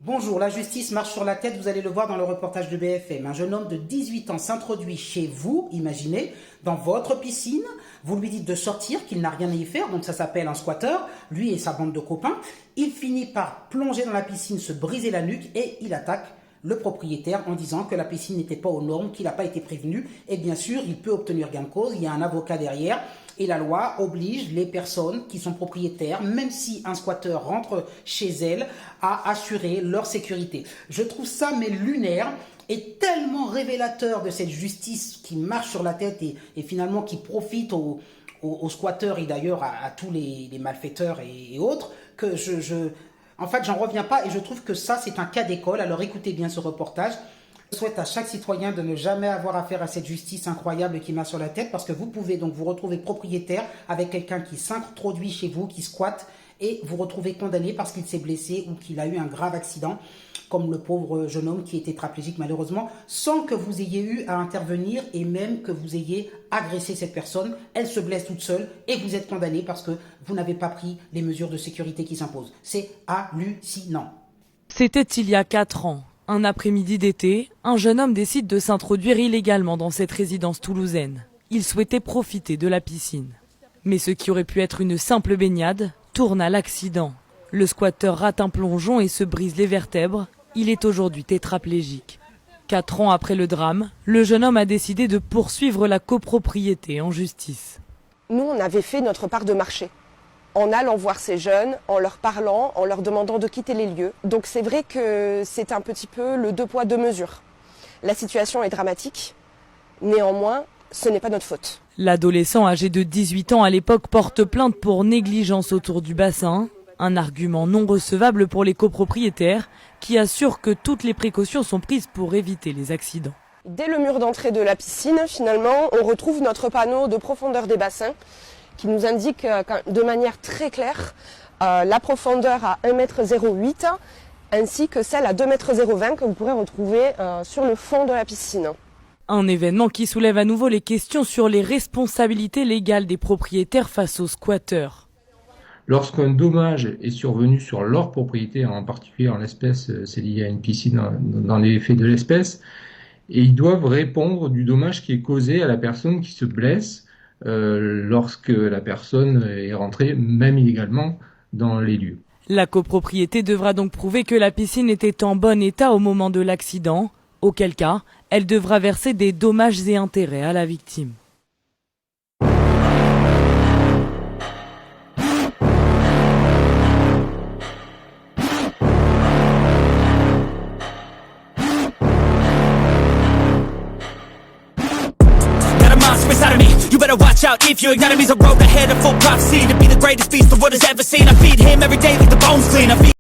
Bonjour, la justice marche sur la tête, vous allez le voir dans le reportage de BFM. Un jeune homme de 18 ans s'introduit chez vous, imaginez, dans votre piscine. Vous lui dites de sortir, qu'il n'a rien à y faire, donc ça s'appelle un squatter, lui et sa bande de copains. Il finit par plonger dans la piscine, se briser la nuque et il attaque le propriétaire en disant que la piscine n'était pas aux normes, qu'il n'a pas été prévenu. Et bien sûr, il peut obtenir gain de cause, il y a un avocat derrière. Et la loi oblige les personnes qui sont propriétaires, même si un squatteur rentre chez elles, à assurer leur sécurité. Je trouve ça mais lunaire et tellement révélateur de cette justice qui marche sur la tête et finalement qui profite aux squatteurs et d'ailleurs à tous les malfaiteurs et autres, que en fait, j'en reviens pas et je trouve que ça, c'est un cas d'école. Alors écoutez bien ce reportage. Je souhaite à chaque citoyen de ne jamais avoir affaire à cette justice incroyable qui marche sur la tête parce que vous pouvez donc vous retrouver propriétaire avec quelqu'un qui s'introduit chez vous, qui squatte et vous retrouvez condamné parce qu'il s'est blessé ou qu'il a eu un grave accident comme le pauvre jeune homme qui est tétraplégique malheureusement sans que vous ayez eu à intervenir et même que vous ayez agressé cette personne. Elle se blesse toute seule et vous êtes condamné parce que vous n'avez pas pris les mesures de sécurité qui s'imposent. C'est hallucinant. C'était il y a 4 ans. Un après-midi d'été, un jeune homme décide de s'introduire illégalement dans cette résidence toulousaine. Il souhaitait profiter de la piscine. Mais ce qui aurait pu être une simple baignade tourne à l'accident. Le squatteur rate un plongeon et se brise les vertèbres. Il est aujourd'hui tétraplégique. 4 ans après le drame, le jeune homme a décidé de poursuivre la copropriété en justice. Nous, on avait fait notre part de marché. En allant voir ces jeunes, en leur parlant, en leur demandant de quitter les lieux. Donc c'est vrai que c'est un petit peu le deux poids deux mesures. La situation est dramatique, néanmoins, ce n'est pas notre faute. L'adolescent âgé de 18 ans à l'époque porte plainte pour négligence autour du bassin, un argument non recevable pour les copropriétaires qui assurent que toutes les précautions sont prises pour éviter les accidents. Dès le mur d'entrée de la piscine, finalement, on retrouve notre panneau de profondeur des bassins qui nous indique de manière très claire la profondeur à 1,08 m ainsi que celle à 2,20 m que vous pourrez retrouver sur le fond de la piscine. Un événement qui soulève à nouveau les questions sur les responsabilités légales des propriétaires face aux squatteurs. Lorsqu'un dommage est survenu sur leur propriété, en particulier en l'espèce, c'est lié à une piscine dans les faits de l'espèce, et ils doivent répondre du dommage qui est causé à la personne qui se blesse lorsque la personne est rentrée, même illégalement, dans les lieux. La copropriété devra donc prouver que la piscine était en bon état au moment de l'accident, auquel cas, elle devra verser des dommages et intérêts à la victime. Inside of me, you better watch out if you ignite me. The road ahead, a full prophecy to be the greatest beast the world has ever seen. I feed him every day like the bones clean. I feed